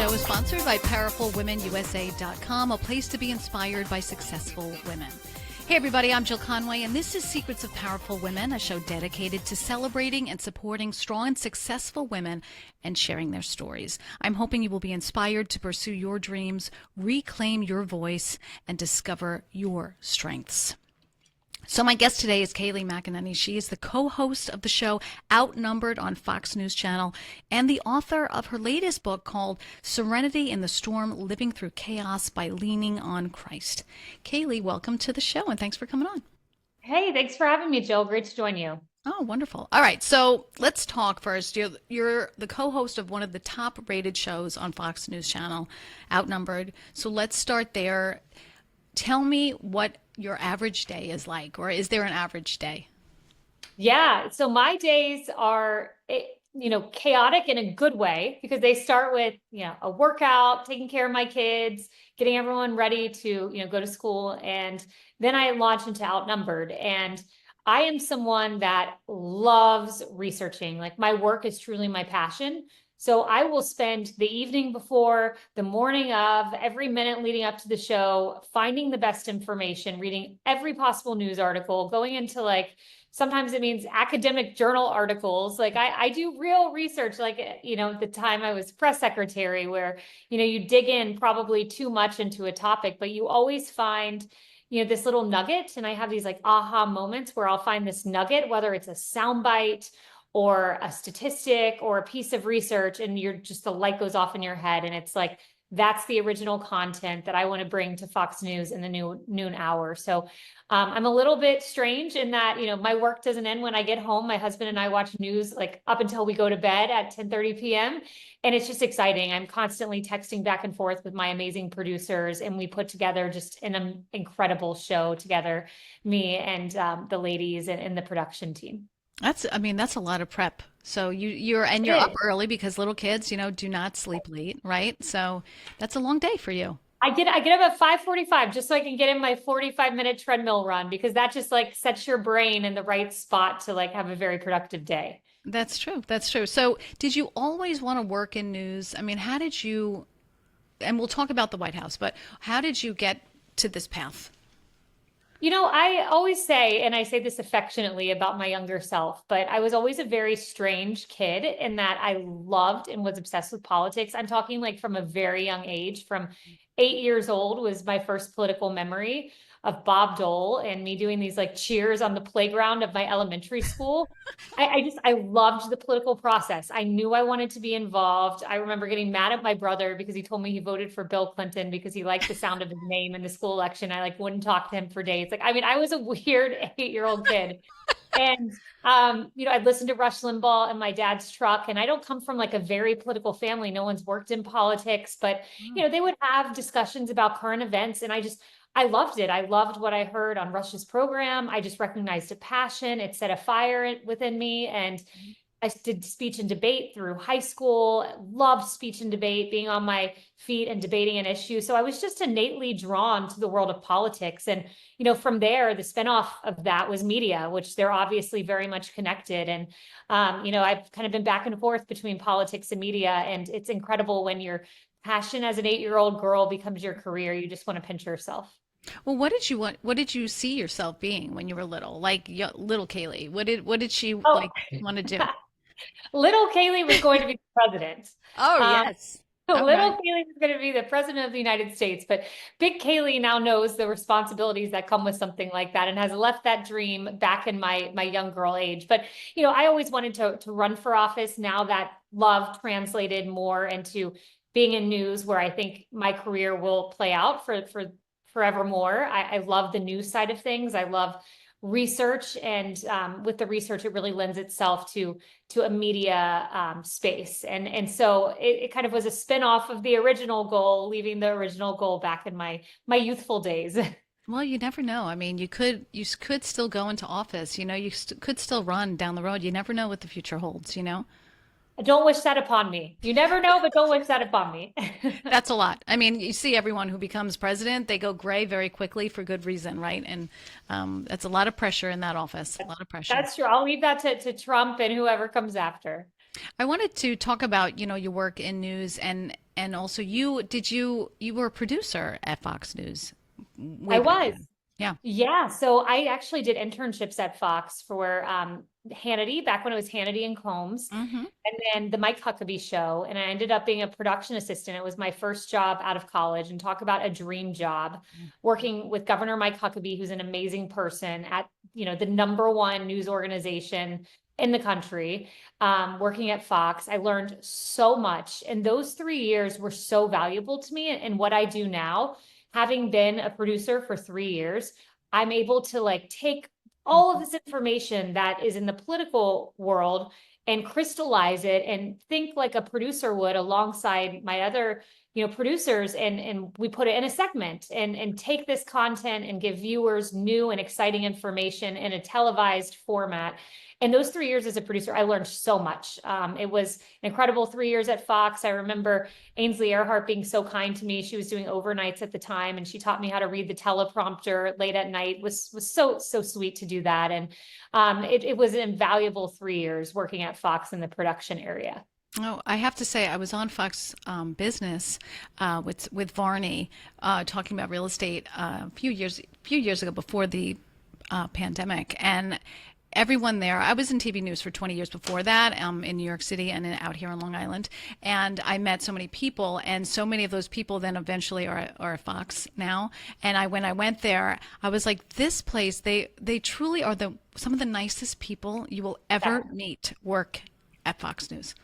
show is sponsored by PowerfulWomenUSA.com, a place to be inspired by successful women. Hey everybody, I'm Jill Conway, and this is Secrets of Powerful Women, a show dedicated to celebrating and supporting strong and successful women and sharing their stories. I'm hoping you will be inspired to pursue your dreams, reclaim your voice, and discover your strengths. So my guest today is Kayleigh McEnany. She is the co-host of the show Outnumbered on Fox News Channel and the author of her latest book called Serenity in the Storm, Living Through Chaos by Leaning on Christ. Kayleigh, welcome to the show and thanks for coming on. Hey, thanks for having me, Jill. Great to join you. Oh, wonderful. All right, so let's talk first. You're the co-host of one of the top-rated shows on Fox News Channel, Outnumbered. So let's start there. Tell me what your average day is like, or is there an average day? Yeah, so my days are, chaotic in a good way because they start with, a workout, taking care of my kids, getting everyone ready to, go to school. And then I launch into Outnumbered. And I am someone that loves researching. Like my work is truly my passion. So I will spend the evening before, the morning of, every minute leading up to the show, finding the best information, reading every possible news article, going into sometimes it means academic journal articles. I do real research, the time I was press secretary where, you dig in probably too much into a topic, but you always find this little nugget. And I have these aha moments where I'll find this nugget, whether it's a soundbite or a statistic or a piece of research, and the light goes off in your head. And it's like, that's the original content that I want to bring to Fox News in the noon hour. So I'm a little bit strange in that, my work doesn't end when I get home. My husband and I watch news up until we go to bed at 10:30 p.m. And it's just exciting. I'm constantly texting back and forth with my amazing producers, and we put together just an incredible show together, me and the ladies and the production team. That's a lot of prep. So you're up early because little kids, do not sleep late, right? So that's a long day for you. I get up at 5:45 just so I can get in my 45-minute treadmill run because that just sets your brain in the right spot to have a very productive day. That's true. That's true. So did you always want to work in news? I mean, how did you, and we'll talk about the White House, but how did you get to this path? I always say, and I say this affectionately about my younger self, but I was always a very strange kid in that I loved and was obsessed with politics. I'm talking from a very young age, from 8 years old was my first political memory of Bob Dole and me doing these cheers on the playground of my elementary school. I loved the political process. I knew I wanted to be involved. I remember getting mad at my brother because he told me he voted for Bill Clinton because he liked the sound of his name in the school election. I wouldn't talk to him for days. I was a weird 8-year-old kid. And, I'd listen to Rush Limbaugh in my dad's truck, and I don't come from a very political family. No one's worked in politics, but, they would have discussions about current events. And I loved it. I loved what I heard on Rush's program. I just recognized a passion. It set a fire within me. And I did speech and debate through high school, loved speech and debate, being on my feet and debating an issue. So I was just innately drawn to the world of politics. And, from there, the spinoff of that was media, which they're obviously very much connected. And, I've kind of been back and forth between politics and media. And it's incredible when your passion as an 8-year-old girl becomes your career. You just want to pinch yourself. Well, what did you want? What did you see yourself being when you were little? Little Kayleigh, what did she want to do? Little Kayleigh was going to be the president. Oh, yes. Okay. Little Kayleigh was going to be the president of the United States, but big Kayleigh now knows the responsibilities that come with something like that and has left that dream back in my young girl age. But, I always wanted to run for office. Now that love translated more into being in news, where I think my career will play out for forevermore. I love the news side of things. I love research, and with the research, it really lends itself to a media space. And so it kind of was a spinoff of the original goal, leaving the original goal back in my youthful days. Well, you never know. I mean, you could still go into office, you could still run down the road. You never know what the future holds, Don't wish that upon me. You never know, but don't wish that upon me. That's a lot. I mean, you see everyone who becomes president, they go gray very quickly for good reason, right? And that's a lot of pressure in that office, a lot of pressure. That's true. I'll leave that to Trump and whoever comes after. I wanted to talk about, your work in news and also you were a producer at Fox News way I back was. then. Yeah. Yeah, so I actually did internships at Fox for Hannity back when it was Hannity and Combs, Hmm. and then the Mike Huckabee show. And I ended up being a production assistant. It was my first job out of college, and talk about a dream job, working with Governor Mike Huckabee, who's an amazing person at, the number one news organization in the country, working at Fox. I learned so much, and those 3 years were so valuable to me and what I do now. Having been a producer for 3 years, I'm able to like take all of this information that is in the political world and crystallize it and think like a producer would alongside my other, producers, and we put it in a segment and take this content and give viewers new and exciting information in a televised format. And those 3 years as a producer, I learned so much. It was an incredible 3 years at Fox. I remember Ainsley Earhart being so kind to me. She was doing overnights at the time, and she taught me how to read the teleprompter late at night. Was so sweet to do that. And it was an invaluable 3 years working at Fox in the production area. Oh, I have to say, I was on Fox Business with Varney talking about real estate a few years ago before the pandemic, and everyone there. I was in TV news for 20 years before that, in New York City and out here on Long Island, and I met so many people, and so many of those people then eventually are at Fox now. And when I went there, I was like, this place, they truly are some of the nicest people you will Yeah. ever meet work at Fox News.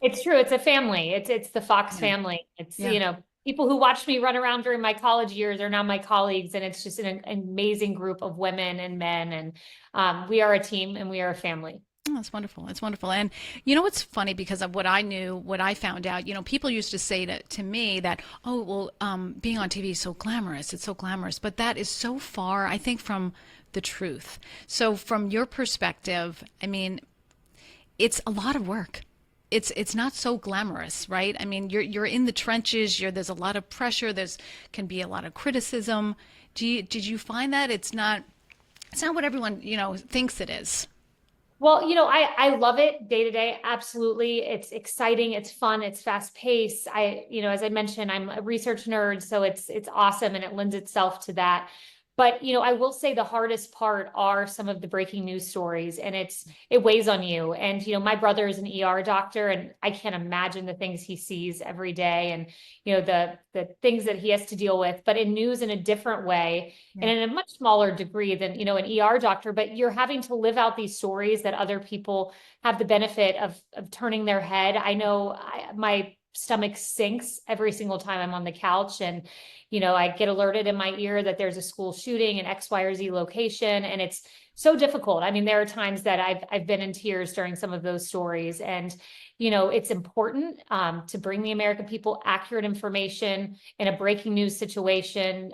It's true. It's a family. It's the Fox Yeah. family. It's, Yeah. people who watched me run around during my college years are now my colleagues, and it's just an amazing group of women and men. And we are a team, and we are a family. Oh, that's wonderful. It's wonderful. And you know what's funny, because of what I knew, what I found out, people used to say to me that, oh, well, being on TV is so glamorous. It's so glamorous. But that is so far, I think, from the truth. So from your perspective, I mean, it's a lot of work. It's not so glamorous, right? I mean, you're in the trenches. There's a lot of pressure. There's can be a lot of criticism. Did you find that it's not what everyone thinks it is? Well, I love it day to day. Absolutely. It's exciting. It's fun. It's fast paced. As I mentioned, I'm a research nerd, so it's awesome, and it lends itself to that. But, I will say the hardest part are some of the breaking news stories, and it weighs on you. And, my brother is an ER doctor, and I can't imagine the things he sees every day, and, the things that he has to deal with, but in news in a different way, and in a much smaller degree than, an ER doctor. But you're having to live out these stories that other people have the benefit of turning their head. I know my stomach sinks every single time I'm on the couch, and I get alerted in my ear that there's a school shooting in X, Y, or Z location, and it's so difficult. I mean, there are times that I've been in tears during some of those stories, and it's important to bring the American people accurate information in a breaking news situation.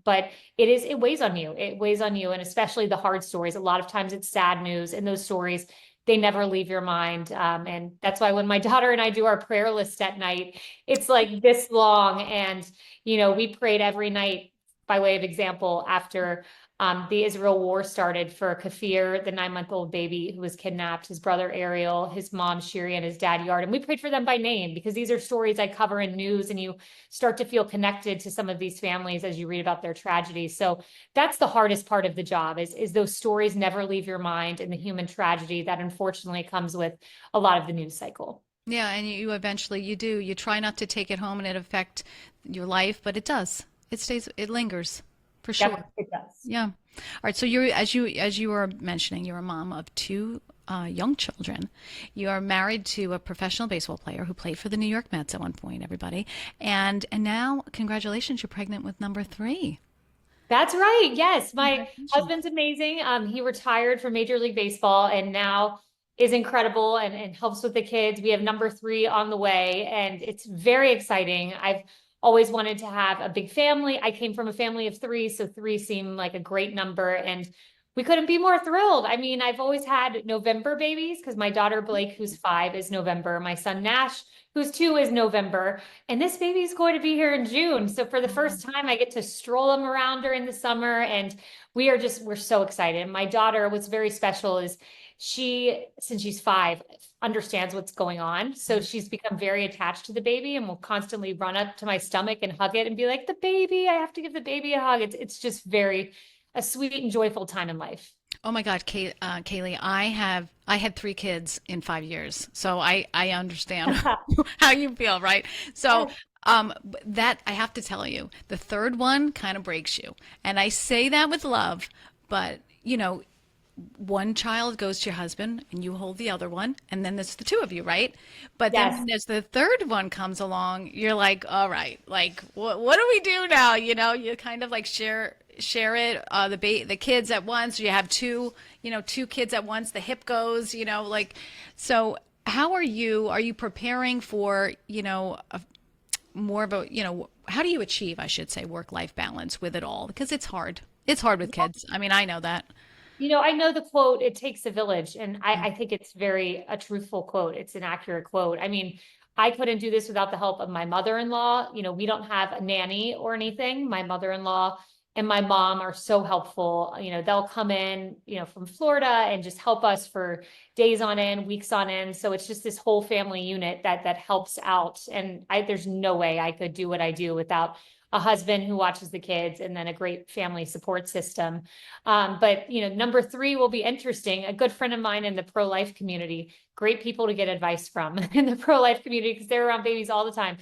But it weighs on you. It weighs on you, and especially the hard stories. A lot of times it's sad news, and those stories, they never leave your mind. And that's why when my daughter and I do our prayer list at night, it's like this long. And, we prayed every night, by way of example, after the Israel war started, for Kafir, the 9-month-old baby who was kidnapped, his brother Ariel, his mom Shiri, and his dad Yard. And we prayed for them by name, because these are stories I cover in news, and you start to feel connected to some of these families as you read about their tragedies. So that's the hardest part of the job, is those stories never leave your mind, and the human tragedy that unfortunately comes with a lot of the news cycle. Yeah, and you eventually you try not to take it home and it affect your life, but it does. It lingers for sure. Yep, it does. Yeah. All right. So as you were mentioning, you're a mom of two young children. You are married to a professional baseball player who played for the New York Mets at one point, everybody. And now, congratulations, you're pregnant with number three. That's right. Yes, my Congratulations. husband's amazing. He retired from Major League Baseball, and now is incredible, and helps with the kids. We have number three on the way, and it's very exciting. I've always wanted to have a big family. I came from a family of three, so three seemed like a great number. And We couldn't be more thrilled. I mean, I've always had November babies because my daughter Blake, who's 5, is November. My son Nash, who's 2, is November. And this baby is going to be here in June. So for the first time, I get to stroll him around during the summer. And we're so excited. My daughter, what's very special is since she's 5, understands what's going on. So she's become very attached to the baby and will constantly run up to my stomach and hug it and be like, the baby, I have to give the baby a hug. It's just a sweet and joyful time in life. Oh my God, Kayleigh, I had 3 kids in 5 years, so I understand how you feel, right? So that I have to tell you, the third one kind of breaks you, and I say that with love, but one child goes to your husband and you hold the other one, and then there's the two of you, right? But then Yes. when there's the third one comes along, you're like, all right, like what do we do now? You kind of like share it, the kids at once. You have two kids at once, the hip goes, like, so how are you preparing for, more of a, how do you achieve, I should say, work-life balance with it all? Because it's hard with kids. I mean, I know that. I know the quote, it takes a village, and I think it's a truthful quote. It's an accurate quote. I mean, I couldn't do this without the help of my mother-in-law. We don't have a nanny or anything. My mother-in-law and my mom are so helpful. They'll come in, from Florida and just help us for days on end, weeks on end. So it's just this whole family unit that helps out. And there's no way I could do what I do without a husband who watches the kids, and then a great family support system. But number 3 will be interesting. A good friend of mine in the pro-life community, great people to get advice from in the pro-life community because they're around babies all the time.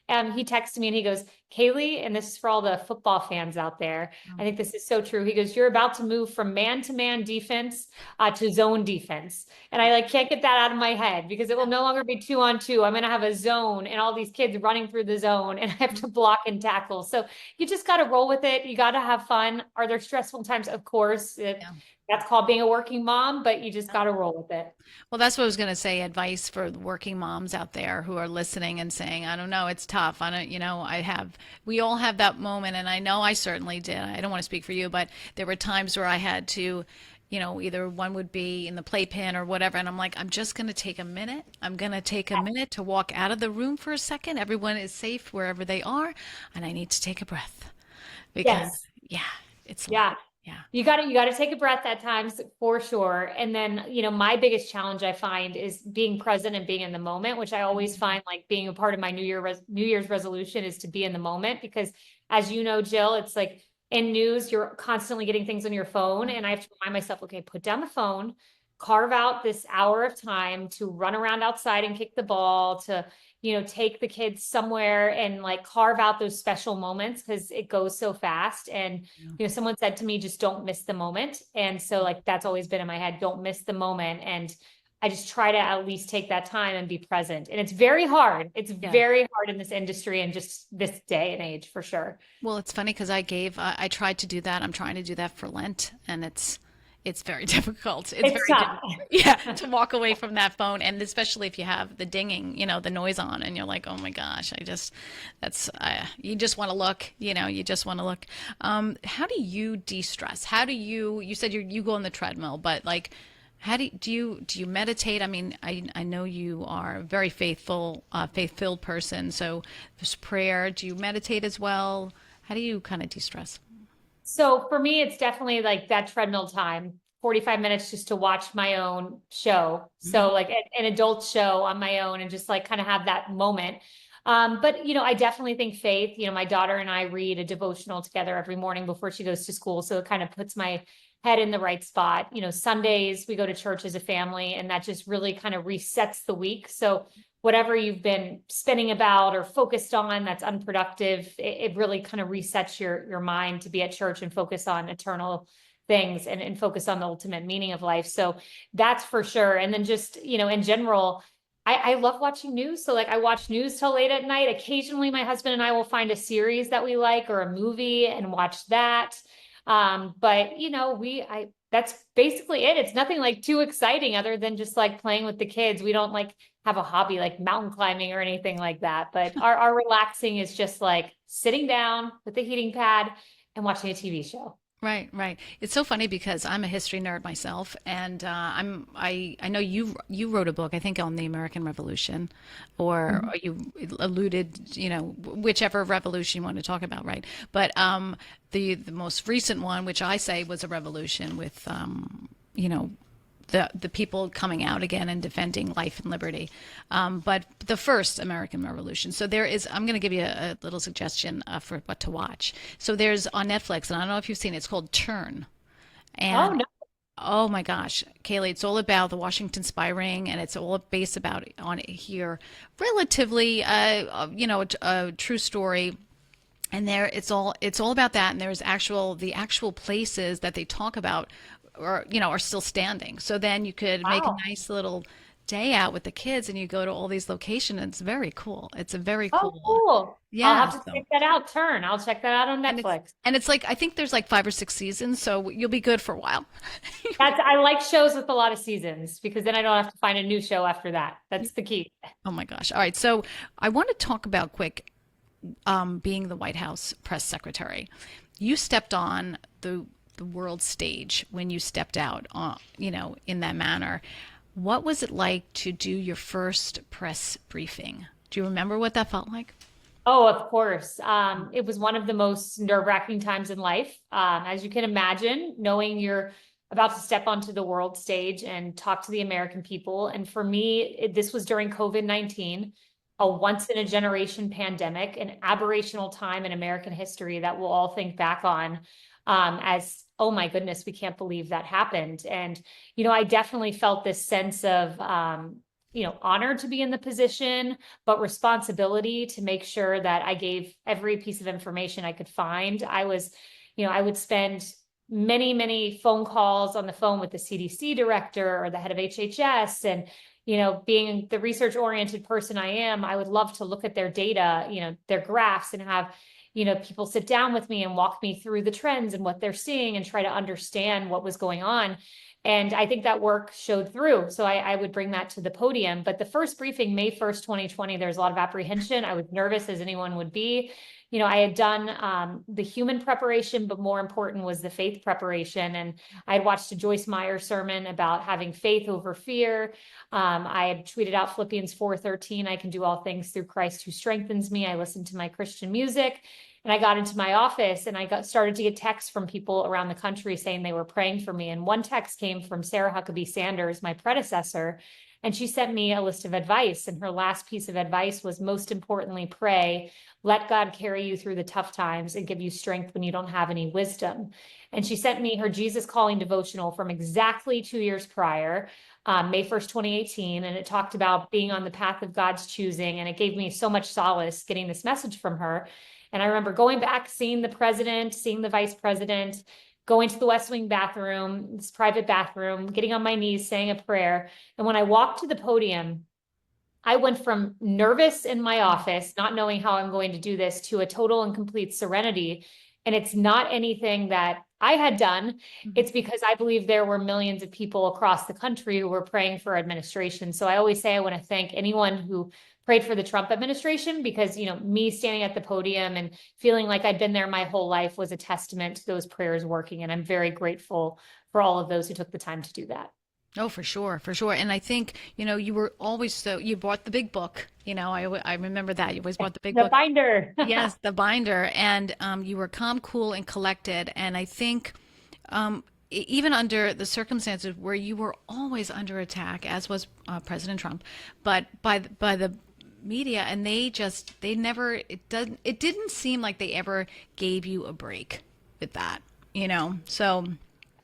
And he texted me and he goes, Kayleigh, and this is for all the football fans out there. I think this is so true. He goes, you're about to move from man-to-man defense to zone defense. And I can't get that out of my head because it will no longer be 2-on-2. I'm going to have a zone and all these kids running through the zone and I have to block and tackle. So you just got to roll with it. You got to have fun. Are there stressful times? Of course. That's called being a working mom, but you just got to roll with it. Well, that's what I was going to say, advice for working moms out there who are listening and saying, I don't know, it's tough. I don't, we all have that moment. And I know I certainly did. I don't want to speak for you, but there were times where I had to, either one would be in the playpen or whatever. And I'm like, I'm just going to take a minute. I'm going to take a minute to walk out of the room for a second. Everyone is safe wherever they are. And I need to take a breath because, Yes. it's, Yeah. yeah. You got to take a breath at times for sure. And then, my biggest challenge I find is being present and being in the moment, which I always find like being a part of my New Year's resolution is to be in the moment, because as you know, Jill, it's like in news, you're constantly getting things on your phone. And I have to remind myself, okay, put down the phone, carve out this hour of time to run around outside and kick the ball, to take the kids somewhere and carve out those special moments because it goes so fast. And, someone said to me, just don't miss the moment. And so that's always been in my head, don't miss the moment. And I just try to at least take that time and be present. And it's very hard. It's very hard in this industry and just this day and age for sure. Well, it's funny because I tried to do that. I'm trying to do that for Lent, and it's very difficult. It's very tough. yeah, to walk away from that phone, and especially if you have the dinging, the noise on, and you're like, oh my gosh, you just want to look, you just want to look. How do you de-stress? How do you said you go on the treadmill, but how do you meditate? I mean, I know you are a very faith-filled person. So there's prayer. Do you meditate as well? How do you kind of de-stress? So for me, it's definitely that treadmill time, 45 minutes just to watch my own show. So an adult show on my own and just kind of have that moment. But I definitely think faith, my daughter and I read a devotional together every morning before she goes to school. So it kind of puts my head in the right spot. Sundays we go to church as a family, and that just really kind of resets the week. So whatever you've been spinning about or focused on that's unproductive, it really kind of resets your mind to be at church and focus on eternal things and focus on the ultimate meaning of life. So that's for sure. And then just, in general, I love watching news. So I watch news till late at night. Occasionally my husband and I will find a series that we like or a movie and watch that. But that's basically it. It's nothing too exciting other than just playing with the kids. We don't have a hobby like mountain climbing or anything like that. But our relaxing is just sitting down with the heating pad and watching a TV show. Right, right. It's so funny because I'm a history nerd myself, and I know you wrote a book, I think, on the American Revolution, or you alluded, whichever revolution you want to talk about, right? But the most recent one, which I say was a revolution with you know the people coming out again and defending life and liberty. But the first American Revolution. So there is, I'm going to give you a little suggestion for what to watch. So there's on Netflix, and I don't know if you've seen it, it's called Turn. Oh, And no. oh my gosh, Kayleigh, it's all about the Washington spy ring, and it's all based about on here, relatively, a true story. And there, it's all about that. And there's the actual places that they talk about, or are still standing. So then you could make a Wow. nice little day out with the kids, and you go to all these locations. And it's very cool. It's a very Oh, cool, cool. I'll yeah. have to check So that out. Turn. I'll check that out on and it's Netflix. and it's like I think there's like 5 or 6 seasons, so you'll be good for a while. I like shows with a lot of seasons because then I don't have to find a new show after that. That's the key. Oh my gosh! All right, so I want to talk about quick being the White House press secretary. You stepped on the world stage when you stepped out, in that manner. What was it like to do your first press briefing? Do you remember what that felt like? Oh, of course. It was one of the most nerve-wracking times in life. As you can imagine, knowing you're about to step onto the world stage and talk to the American people. And for me, this was during COVID-19, a once in a generation pandemic, an aberrational time in American history that we'll all think back on as, oh my goodness, we can't believe that happened. And, I definitely felt this sense of, honor to be in the position, but responsibility to make sure that I gave every piece of information I could find. I would spend many, many phone calls on the phone with the CDC director or the head of HHS. And, being the research oriented person I am, I would love to look at their data, their graphs, and have, people sit down with me and walk me through the trends and what they're seeing and try to understand what was going on. And I think that work showed through. So I would bring that to the podium. But the first briefing, May 1st, 2020, there's a lot of apprehension. I was nervous as anyone would be. I had done the human preparation, but more important was the faith preparation. And I had watched a Joyce Meyer sermon about having faith over fear. I had tweeted out Philippians 4:13, I can do all things through Christ who strengthens me. I listened to my Christian music. And I got into my office and I started to get texts from people around the country saying they were praying for me. And one text came from Sarah Huckabee Sanders, my predecessor, and she sent me a list of advice. And her last piece of advice was, most importantly, pray, let God carry you through the tough times and give you strength when you don't have any wisdom. And she sent me her Jesus Calling devotional from exactly 2 years prior, May 1st, 2018. And it talked about being on the path of God's choosing. And it gave me so much solace getting this message from her. And I remember going back, seeing the president, seeing the vice president, going to the West Wing bathroom, this private bathroom, getting on my knees, saying a prayer. And when I walked to the podium, I went from nervous in my office, not knowing how I'm going to do this, to a total and complete serenity. And it's not anything that I had done. It's because I believe there were millions of people across the country who were praying for administration. So I always say I want to thank anyone who prayed for the Trump administration, because, me standing at the podium and feeling like I'd been there my whole life was a testament to those prayers working. And I'm very grateful for all of those who took the time to do that. Oh, for sure, for sure. And I think, you were always you bought the big book. I remember that. You always bought the big The book. binder. Yes, the binder. And you were calm, cool, and collected. And I think even under the circumstances where you were always under attack, as was President Trump, but by the media, and they never, it didn't seem like they ever gave you a break with that. So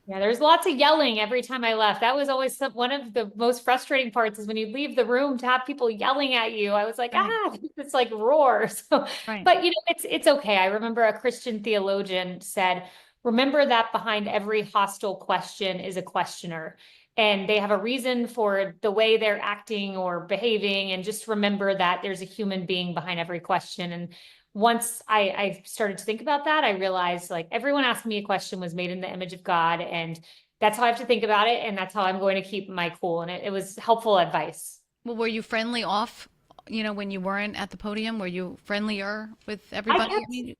Yeah, there's lots of yelling every time I left. That was always one of the most frustrating parts, is when you leave the room to have people yelling at you. I was like, right, it's like roar. So, right. but it's okay. I remember a Christian theologian said, remember that behind every hostile question is a questioner. And they have a reason for the way they're acting or behaving. And just remember that there's a human being behind every question. And once I started to think about that, I realized, like, everyone asking me a question was made in the image of God. And that's how I have to think about it. And that's how I'm going to keep my cool. And it was helpful advice. Well, were you friendly off, when you weren't at the podium? Were you friendlier with I everybody? I kept mean,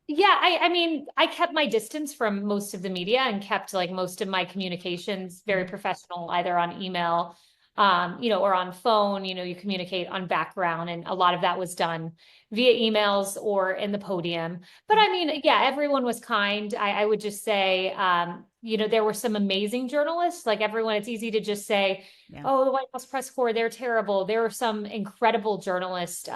Yeah, I mean, I kept my distance from most of the media and kept like most of my communications very professional, either on email, or on phone. You communicate on background, and a lot of that was done via emails or in the podium. But I mean, yeah, everyone was kind. I would just say, there were some amazing journalists. Like everyone, it's easy to just say, Yeah. oh, the White House press corps, they're terrible. There are some incredible journalists.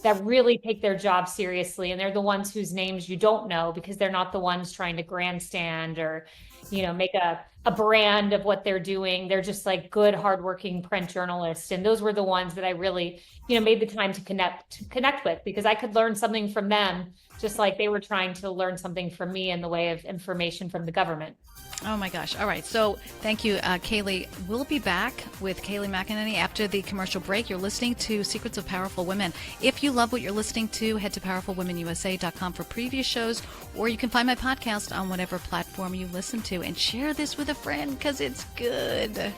That really take their job seriously. And they're the ones whose names you don't know because they're not the ones trying to grandstand or, make a brand of what they're doing. They're just like good, hardworking print journalists. And those were the ones that I really, made the time to connect with because I could learn something from them, just like they were trying to learn something from me in the way of information from the government. Oh my gosh. All right. So thank you, Kayleigh. We'll be back with Kayleigh McEnany after the commercial break. You're listening to Secrets of Powerful Women. If you love what you're listening to, head to powerfulwomenusa.com for previous shows, or you can find my podcast on whatever platform you listen to and share this with a friend because it's good.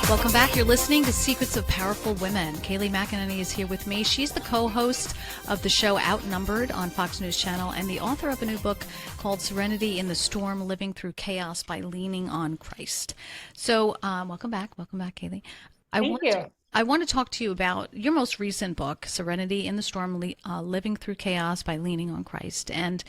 Welcome back. You're listening to Secrets of Powerful Women. Kayleigh McEnany is here with me. She's the co-host of the show Outnumbered on Fox News Channel and the author of a new book called Serenity in the Storm, Living Through Chaos by Leaning on Christ. So welcome back. Welcome back, Kayleigh. Thank you. I want to talk to you about your most recent book, Serenity in the Storm, Living Through Chaos by Leaning on Christ. And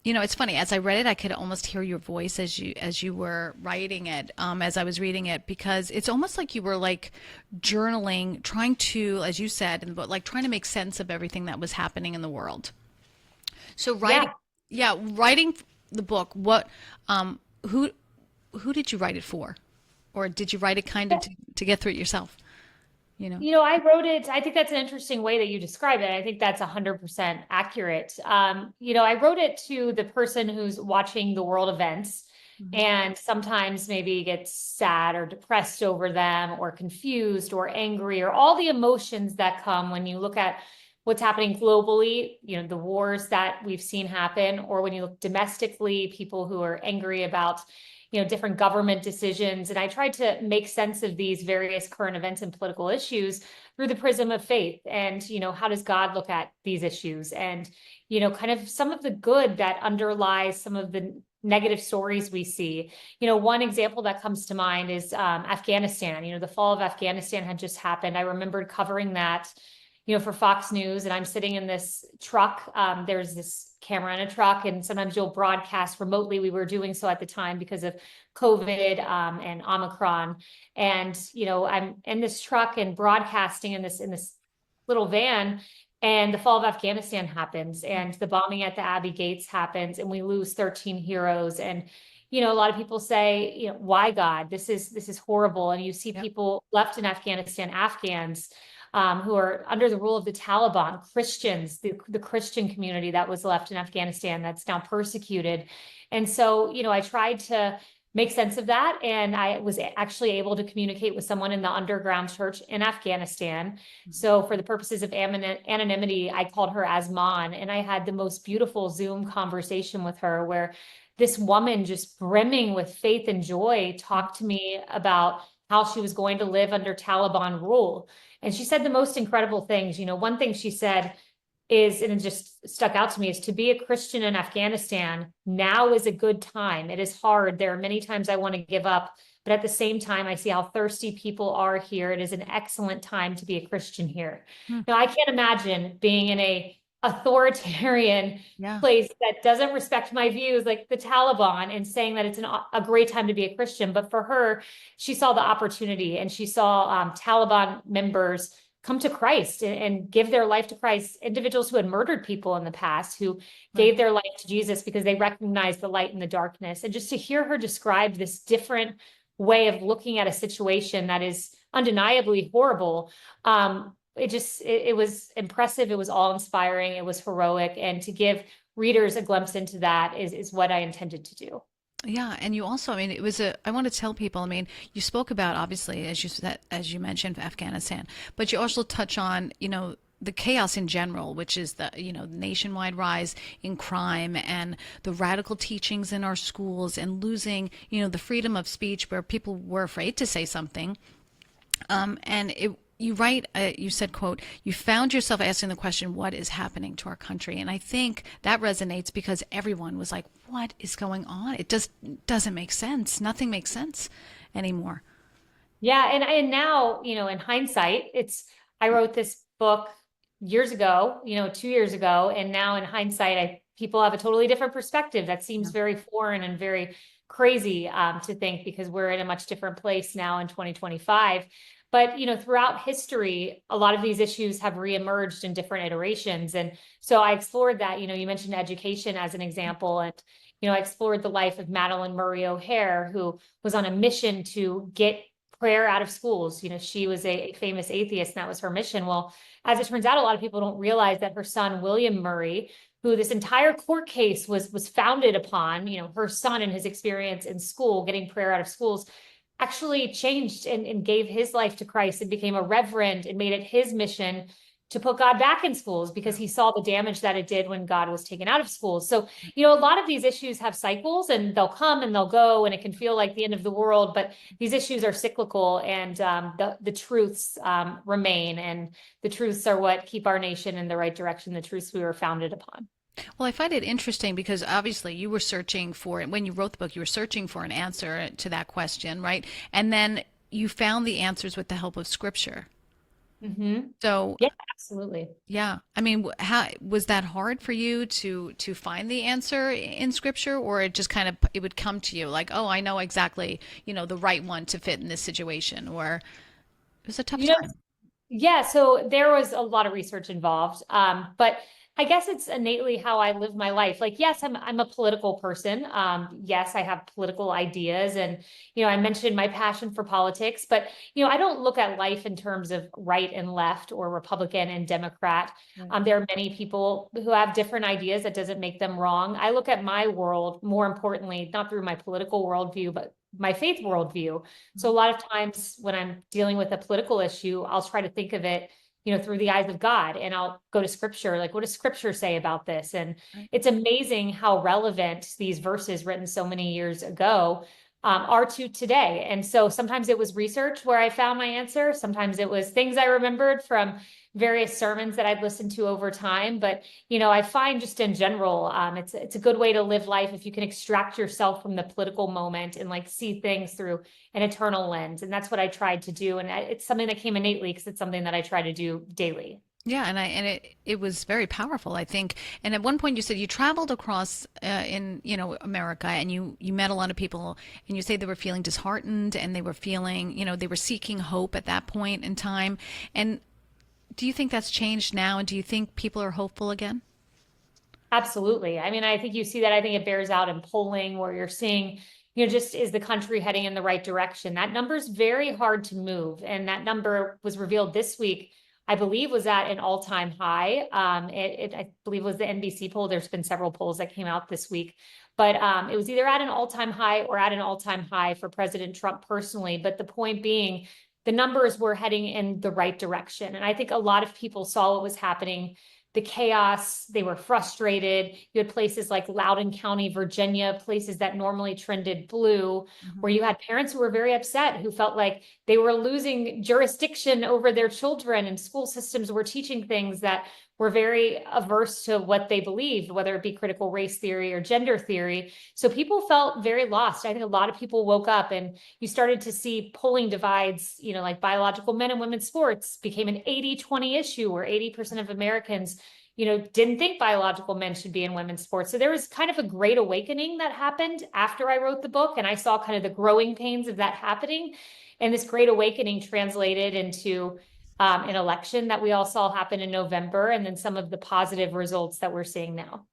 it's funny. As I read it, I could almost hear your voice as you were writing it, as I was reading it, because it's almost like you were like journaling, trying to, as you said in the book, like trying to make sense of everything that was happening in the world. So writing the book, who did you write it for, or did you write it kind of to get through it yourself? I wrote it. I think that's an interesting way that you describe it. I think that's 100% accurate. I wrote it to the person who's watching the world events and sometimes maybe gets sad or depressed over them or confused or angry or all the emotions that come when you look at what's happening globally, the wars that we've seen happen, or when you look domestically, people who are angry about different government decisions. And I tried to make sense of these various current events and political issues through the prism of faith. And, how does God look at these issues? And, kind of some of the good that underlies some of the negative stories we see. One example that comes to mind is Afghanistan. The fall of Afghanistan had just happened. I remembered covering that for Fox News, and I'm sitting in this truck. There's this camera in a truck, and sometimes you'll broadcast remotely. We were doing so at the time because of COVID and Omicron. And I'm in this truck and broadcasting in this little van, and the fall of Afghanistan happens, and the bombing at the Abbey Gates happens, and we lose 13 heroes. And a lot of people say, why God? This is horrible. And you see people left in Afghanistan, Afghans, who are under the rule of the Taliban, Christians, the Christian community that was left in Afghanistan that's now persecuted. And so, I tried to make sense of that. And I was actually able to communicate with someone in the underground church in Afghanistan. So for the purposes of anonymity, I called her Asman, and I had the most beautiful Zoom conversation with her where this woman, just brimming with faith and joy, talked to me about how she was going to live under Taliban rule. And she said the most incredible things. One thing she said is, and it just stuck out to me, is to be a Christian in Afghanistan, now is a good time. It is hard. There are many times I want to give up, but at the same time, I see how thirsty people are here. It is an excellent time to be a Christian here. Now, I can't imagine being in a authoritarian place that doesn't respect my views, like the Taliban, and saying that it's a great time to be a Christian. But for her, she saw the opportunity, and she saw Taliban members come to Christ and give their life to Christ, individuals who had murdered people in the past, who gave their life to Jesus because they recognized the light in the darkness. And just to hear her describe this different way of looking at a situation that is undeniably horrible, it was impressive. It was awe-inspiring. It was heroic. And to give readers a glimpse into that is what I intended to do. Yeah, and you also, I mean, I want to tell people, I mean, you spoke about, obviously, as you said, as you mentioned, Afghanistan, but you also touch on, the chaos in general, which is the, nationwide rise in crime and the radical teachings in our schools and losing, the freedom of speech where people were afraid to say something. And you write, you said, quote, you found yourself asking the question, what is happening to our country? And I think that resonates because everyone was like, what is going on? It just doesn't make sense. Nothing makes sense anymore. Yeah, and now, in hindsight, I wrote this book years ago, 2 years ago, and now in hindsight, people have a totally different perspective. That seems very foreign and very crazy to think because we're in a much different place now in 2025. But throughout history, a lot of these issues have reemerged in different iterations, and so I explored that. You mentioned education as an example, and I explored the life of Madeline Murray O'Hair, who was on a mission to get prayer out of schools. She was a famous atheist, and that was her mission. Well, as it turns out, a lot of people don't realize that her son, William Murray, who this entire court case was founded upon, her son and his experience in school, getting prayer out of schools, actually changed and gave his life to Christ and became a reverend and made it his mission to put God back in schools because he saw the damage that it did when God was taken out of schools. So, a lot of these issues have cycles and they'll come and they'll go, and it can feel like the end of the world, but these issues are cyclical, and the truths remain, and the truths are what keep our nation in the right direction, the truths we were founded upon. Well, I find it interesting because obviously you were searching for, when you wrote the book, you were searching for an answer to that question, right? And then you found the answers with the help of scripture. Mm-hmm. So, Yeah, absolutely. yeah, I mean, how was that hard for you to find the answer in scripture, or it just kind of it would come to you like, oh, I know exactly, the right one to fit in this situation, or it was a tough You know, time. Yeah, so there was a lot of research involved. But I guess it's innately how I live my life. Like, yes, I'm a political person. Yes, I have political ideas, and I mentioned my passion for politics, but I don't look at life in terms of right and left or Republican and Democrat. Right. There are many people who have different ideas. That doesn't make them wrong. I look at my world more importantly, not through my political worldview, but my faith worldview. So a lot of times when I'm dealing with a political issue, I'll try to think of it, through the eyes of God, and I'll go to scripture, like, what does scripture say about this? And Right. it's amazing how relevant these verses written so many years ago are to today. And so sometimes it was research where I found my answer. Sometimes it was things I remembered from various sermons that I'd listened to over time. But I find just in general, it's a good way to live life if you can extract yourself from the political moment and like see things through an eternal lens. And that's what I tried to do. And it's something that came innately because it's something that I try to do daily. Yeah, and it was very powerful, I think. And at one point, you said you traveled across in America, and you met a lot of people, and you say they were feeling disheartened, and they were feeling they were seeking hope at that point in time. And do you think that's changed now? And do you think people are hopeful again? Absolutely. I mean, I think you see that. I think it bears out in polling where you're seeing, just is the country heading in the right direction? That number is very hard to move. And that number was revealed this week, I believe, was at an all-time high. I believe was the NBC poll. There's been several polls that came out this week, but it was either at an all-time high or at an all-time high for President Trump personally. But the point being, the numbers were heading in the right direction. And I think a lot of people saw what was happening, the chaos. They were frustrated. You had places like Loudoun County, Virginia, places that normally trended blue, where you had parents who were very upset, who felt like they were losing jurisdiction over their children, and school systems were teaching things that were very averse to what they believed, whether it be critical race theory or gender theory. So people felt very lost. I think a lot of people woke up, and you started to see polling divides, like biological men and women's sports became an 80-20 issue where 80% of Americans, didn't think biological men should be in women's sports. So there was kind of a great awakening that happened after I wrote the book, and I saw kind of the growing pains of that happening. And this great awakening translated into an election that we all saw happen in November, and then some of the positive results that we're seeing now.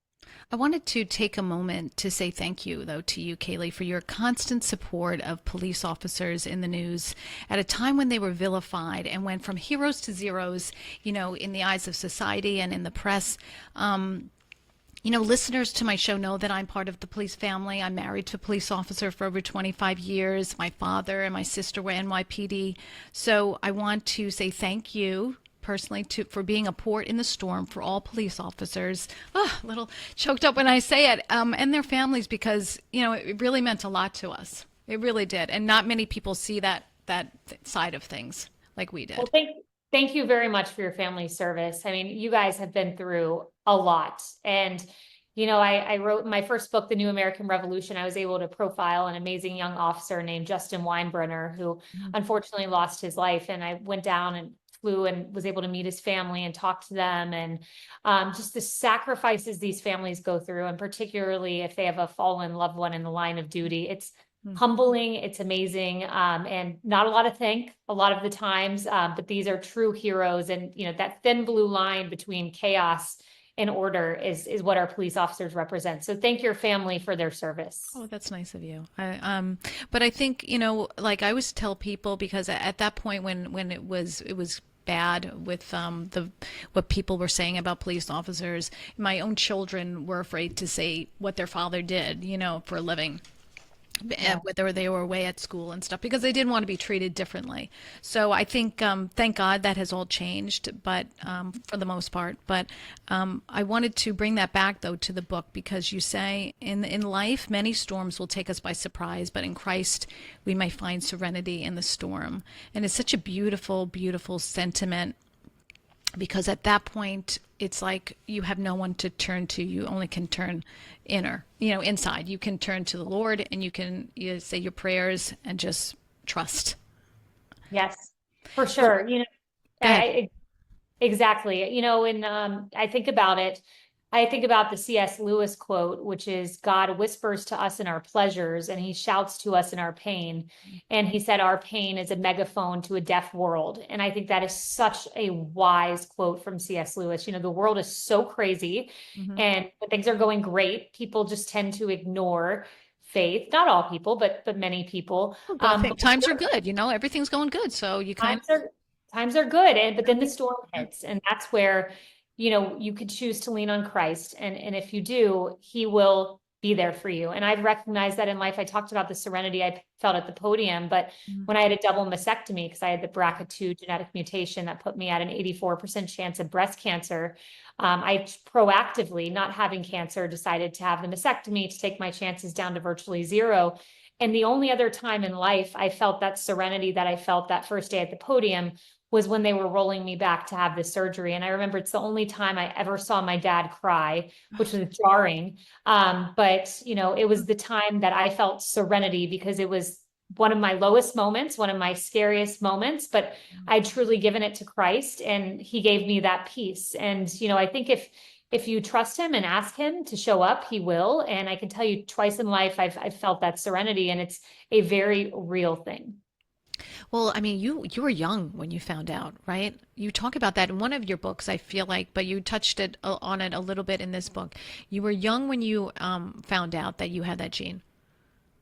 I wanted to take a moment to say thank you, though, to you, Kayleigh, for your constant support of police officers in the news at a time when they were vilified and went from heroes to zeros, in the eyes of society and in the press. Listeners to my show know that I'm part of the police family. I'm married to a police officer for over 25 years. My father and my sister were NYPD. So I want to say thank you personally for being a port in the storm for all police officers. Oh, a little choked up when I say it, and their families, because, it really meant a lot to us. It really did. And not many people see that side of things like we did. Well, thank you very much for your family service. I mean, you guys have been through a lot. And, I wrote my first book, The New American Revolution. I was able to profile an amazing young officer named Justin Weinbrenner, who unfortunately lost his life. And I went down and flew and was able to meet his family and talk to them, and just the sacrifices these families go through, and particularly if they have a fallen loved one in the line of duty. It's humbling, it's amazing, and not a lot of thank a lot of the times, but these are true heroes. And that thin blue line between chaos and order is what our police officers represent. So thank your family for their service. Oh, that's nice of you. But I think, like I always tell people, because at that point when it was bad with what people were saying about police officers, my own children were afraid to say what their father did, for a living. Yeah. Whether they were away at school and stuff, because they didn't want to be treated differently. So I think, thank God that has all changed, but for the most part. But I wanted to bring that back, though, to the book, because you say in life, many storms will take us by surprise, but in Christ, we may find serenity in the storm. And it's such a beautiful, beautiful sentiment, because at that point, it's like you have no one to turn to. You only can turn inside. You can turn to the Lord, and you can say your prayers and just trust. Yes, for sure. Exactly. And I think about it. I think about the C.S. Lewis quote, which is, God whispers to us in our pleasures and he shouts to us in our pain. And he said, our pain is a megaphone to a deaf world. And I think that is such a wise quote from C.S. Lewis. The world is so crazy, and when things are going great, people just tend to ignore faith. Not all people, but many people. Times are good. Everything's going good. So times are good. But then the storm hits, and that's where you could choose to lean on Christ. And if you do, he will be there for you. And I've recognized that in life. I talked about the serenity I felt at the podium, but when I had a double mastectomy, because I had the BRCA2 genetic mutation that put me at an 84% chance of breast cancer, I proactively, not having cancer, decided to have the mastectomy to take my chances down to virtually zero. And the only other time in life I felt that serenity that I felt that first day at the podium was when they were rolling me back to have this surgery. And I remember it's the only time I ever saw my dad cry, which was jarring. But it was the time that I felt serenity, because it was one of my lowest moments, one of my scariest moments, but I'd truly given it to Christ, and he gave me that peace. And, I think if you trust him and ask him to show up, he will. And I can tell you, twice in life, I've felt that serenity, and it's a very real thing. Well, I mean, you were young when you found out, right? You talk about that in one of your books, I feel like, but you touched on it a little bit in this book. You were young when you found out that you had that gene.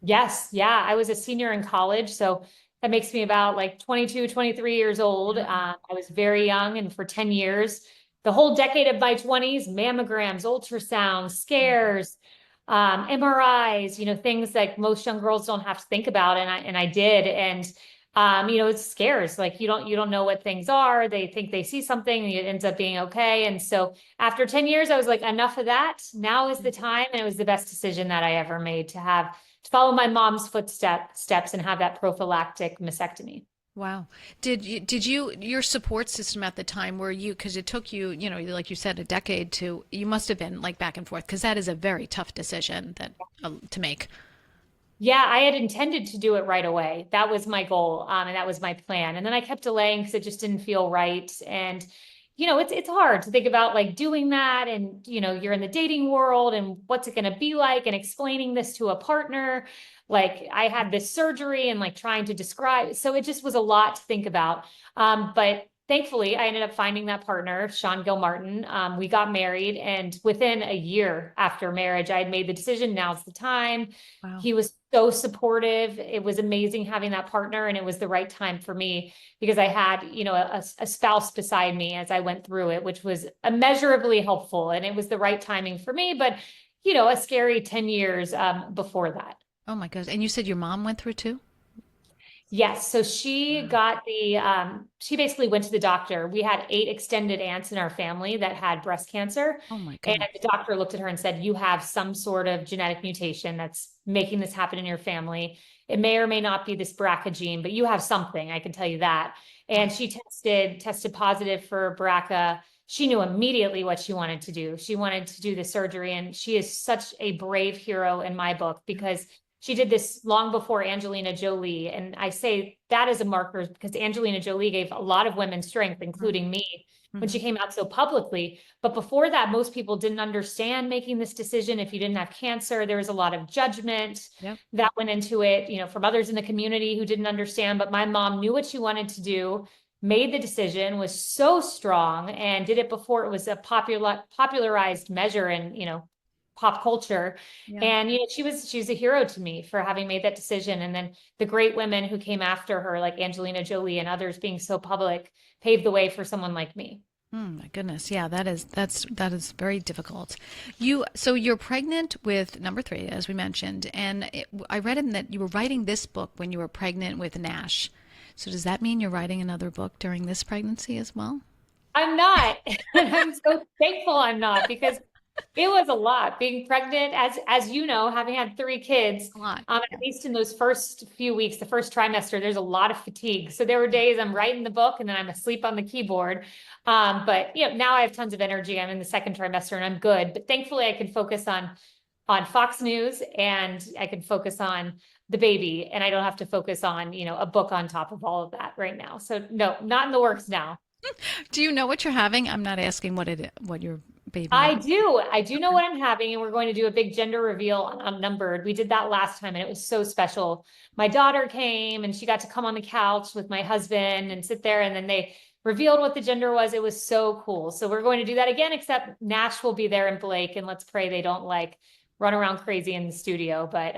Yes. Yeah. I was a senior in college. So that makes me about like 22, 23 years old. I was very young, and for 10 years, the whole decade of my 20s, mammograms, ultrasounds, scares, MRIs, things like most young girls don't have to think about. And I did. And it scares, like you don't know what things are. They think they see something and it ends up being okay. And so after 10 years, I was like, enough of that. Now is the time. And it was the best decision that I ever made to follow my mom's footsteps and have that prophylactic mastectomy. Wow. Did your support system at the time, because it took you, like you said, a decade you must have been like back and forth, because that is a very tough decision to make. Yeah, I had intended to do it right away. That was my goal. And that was my plan. And then I kept delaying because it just didn't feel right. And, it's hard to think about like doing that. And, you're in the dating world, and what's it going to be like, and explaining this to a partner. Like I had this surgery and like trying to describe. So it just was a lot to think about. But thankfully, I ended up finding that partner, Sean Gilmartin. We got married, and within a year after marriage, I had made the decision, now's the time. Wow. He was so supportive. It was amazing having that partner, and it was the right time for me because I had, a spouse beside me as I went through it, which was immeasurably helpful. And it was the right timing for me, but, a scary 10 years before that. Oh my goodness. And you said your mom went through too? Yes. So she Wow. got she basically went to the doctor. We had 8 extended aunts in our family that had breast cancer. Oh my And goodness. the doctor looked at her and said, you have some sort of genetic mutation that's making this happen in your family. It may or may not be this BRCA gene, but you have something, I can tell you that. And she tested positive for BRCA. She knew immediately what she wanted to do. She wanted to do the surgery. And she is such a brave hero in my book because she did this long before Angelina Jolie. And I say that as a marker because Angelina Jolie gave a lot of women strength, including me, when she Mm-hmm. came out so publicly. But before that, most people didn't understand making this decision. If you didn't have cancer, there was a lot of judgment Yep. that went into it, from others in the community who didn't understand. But my mom knew what she wanted to do, made the decision, was so strong, and did it before it was a popularized measure in, pop culture. Yeah. And she's a hero to me for having made that decision. And then the great women who came after her, like Angelina Jolie and others being so public, paved the way for someone like me. My goodness. Yeah, that is very difficult. So you're pregnant with number 3, as we mentioned, and I read in that you were writing this book when you were pregnant with Nash. So does that mean you're writing another book during this pregnancy as well? I'm not. And I'm so thankful I'm not because it was a lot being pregnant, as you know, having had 3 kids, A lot. at Yeah. least in those first few weeks, the first trimester, there's a lot of fatigue. So there were days I'm writing the book and then I'm asleep on the keyboard. But now I have tons of energy. I'm in the second trimester and I'm good. But thankfully I can focus on Fox News and I can focus on the baby and I don't have to focus on, a book on top of all of that right now. So no, not in the works now. Do you know what you're having? I'm not asking what your baby I is. do. I do know Okay. what I'm having, and we're going to do a big gender reveal on Outnumbered. We did that last time, and it was so special. My daughter came, and she got to come on the couch with my husband and sit there, and then they revealed what the gender was. It was so cool. So we're going to do that again, except Nash will be there and Blake, and let's pray they don't like run around crazy in the studio. But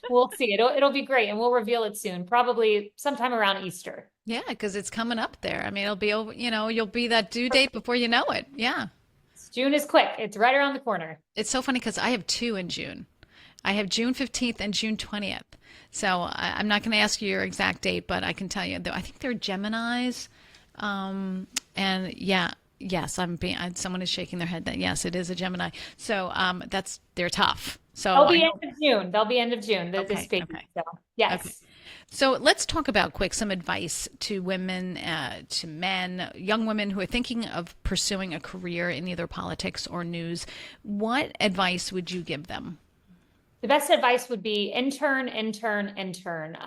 we'll see. It'll be great, and we'll reveal it soon, probably sometime around Easter. Yeah, because it's coming up there. I mean, it'll be over, you'll be that due date before you know it. Yeah. June is quick. It's right around the corner. It's so funny because I have 2 in June. I have June 15th and June 20th. So I'm not going to ask you your exact date, but I can tell you, I think they're Geminis. And yeah, yes, someone is shaking their head that yes, it is a Gemini. So they're tough. So They'll I be end hope, of June. They'll be end of June, this okay, baby. okay, So okay. yes. So let's talk about quick some advice to women, to men, young women who are thinking of pursuing a career in either politics or news. What advice would you give them? The best advice would be intern, intern, intern.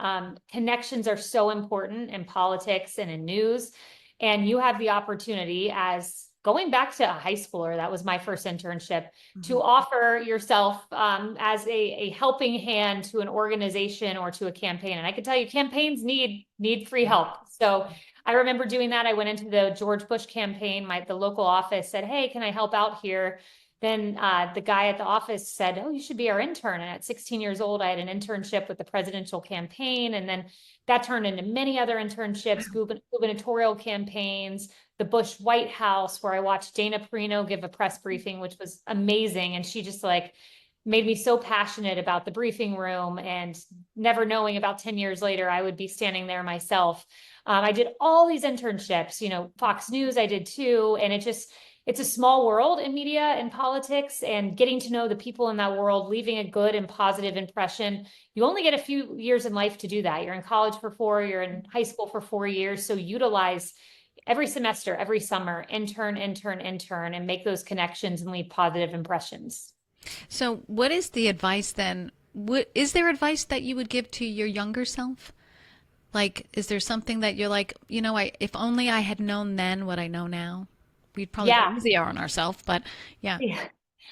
Connections are so important in politics and in news. And you have the opportunity as going back to a high schooler, that was my first internship, Mhm. to offer yourself as a helping hand to an organization or to a campaign. And I can tell you campaigns need free Yeah. help. So I remember doing that. I went into the George Bush campaign. The local office said, hey, can I help out here? Then the guy at the office said, oh, you should be our intern. And at 16 years old, I had an internship with the presidential campaign. And then that turned into many other internships, gubernatorial campaigns, the Bush White House, where I watched Dana Perino give a press briefing, which was amazing. And she just made me so passionate about the briefing room and never knowing about 10 years later, I would be standing there myself. I did all these internships, Fox News, I did too. And it's a small world in media and politics, and getting to know the people in that world, leaving a good and positive impression. You only get a few years in life to do that. You're in college for 4, you're in high school for 4 years. So utilize every semester, every summer, intern, intern, intern, and make those connections and leave positive impressions. So what is the advice then? Is there advice that you would give to your younger self? Like, is there something that you're like, if only I had known then what I know now? We'd probably be Yeah. easier on ourselves, but yeah. Yeah.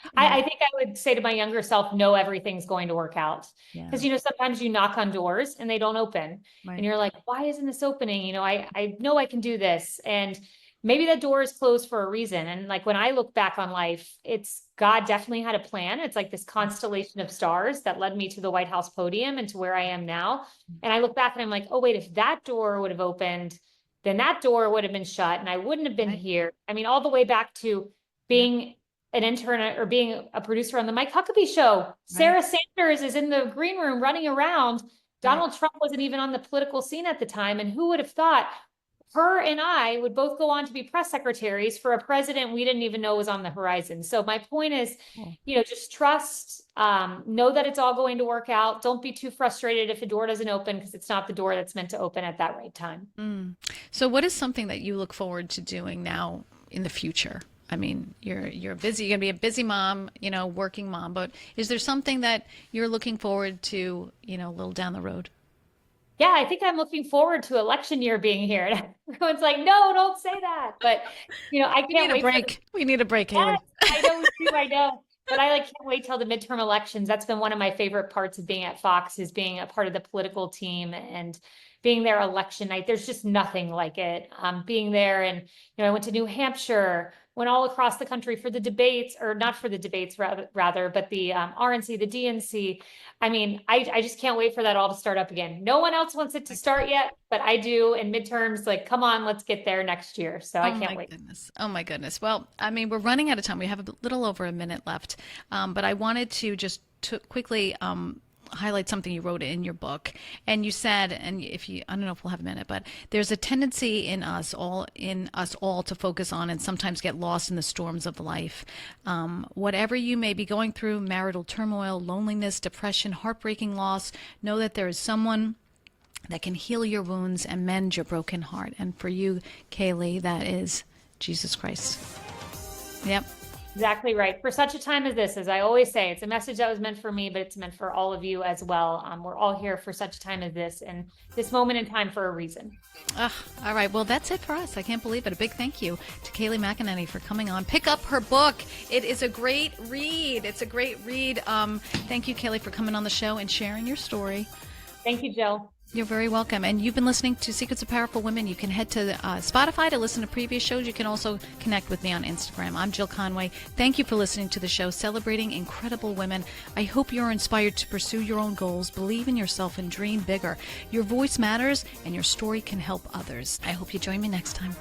Yeah. I think I would say to my younger self, no, everything's going to work out. Yeah. Because, sometimes you knock on doors and they don't open. Right. And you're like, why isn't this opening? I know I can do this. And maybe that door is closed for a reason. And like when I look back on life, it's God definitely had a plan. It's like this constellation of stars that led me to the White House podium and to where I am now. And I look back and I'm like, oh, wait, if that door would have opened, then that door would have been shut and I wouldn't have been Right. here. I mean, all the way back to being an intern or being a producer on the Mike Huckabee show. Right. Sarah Sanders is in the green room running around. Donald Trump wasn't even on the political scene at the time. And who would have thought her and I would both go on to be press secretaries for a president we didn't even know was on the horizon. So my point is, just trust, know that it's all going to work out. Don't be too frustrated if a door doesn't open because it's not the door that's meant to open at that right time. So what is something that you look forward to doing now in the future? I mean, you're busy, you're gonna be a busy mom, working mom, but is there something that you're looking forward to, a little down the road? Yeah, I think I'm looking forward to election year being here. And everyone's like, no, don't say that. But, I can't wait. We need a break, Kayleigh. Yes, I know, I know. But I can't wait till the midterm elections. That's been one of my favorite parts of being at Fox, is being a part of the political team and being there election night. There's just nothing like it. Being there, and I went to New Hampshire, went all across the country for the debates, or not for the debates rather, but the RNC, the DNC. I mean, I just can't wait for that all to start up again. No one else wants it to start yet, but I do. In midterms, like, come on, let's get there next year. So I can't wait. Oh my goodness. Well, I mean, we're running out of time. We have a little over a minute left, but I wanted to just quickly highlight something you wrote in your book. And you said, and I don't know if we'll have a minute, but there's a tendency in us all to focus on and sometimes get lost in the storms of life. Whatever you may be going through, marital turmoil, loneliness, depression, heartbreaking loss, know that there is someone that can heal your wounds and mend your broken heart. And for you, Kayleigh, that is Jesus Christ. Yep. Exactly right. For such a time as this, as I always say, it's a message that was meant for me, but it's meant for all of you as well. We're all here for such a time as this, and this moment in time for a reason. All right. Well, that's it for us. I can't believe it. A big thank you to Kayleigh McEnany for coming on. Pick up her book. It is a great read. It's a great read. Thank you, Kayleigh, for coming on the show and sharing your story. Thank you, Jill. You're very welcome. And you've been listening to Secrets of Powerful Women. You can head to Spotify to listen to previous shows. You can also connect with me on Instagram. I'm Jill Conway. Thank you for listening to the show, celebrating incredible women. I hope you're inspired to pursue your own goals, believe in yourself, and dream bigger. Your voice matters, and your story can help others. I hope you join me next time.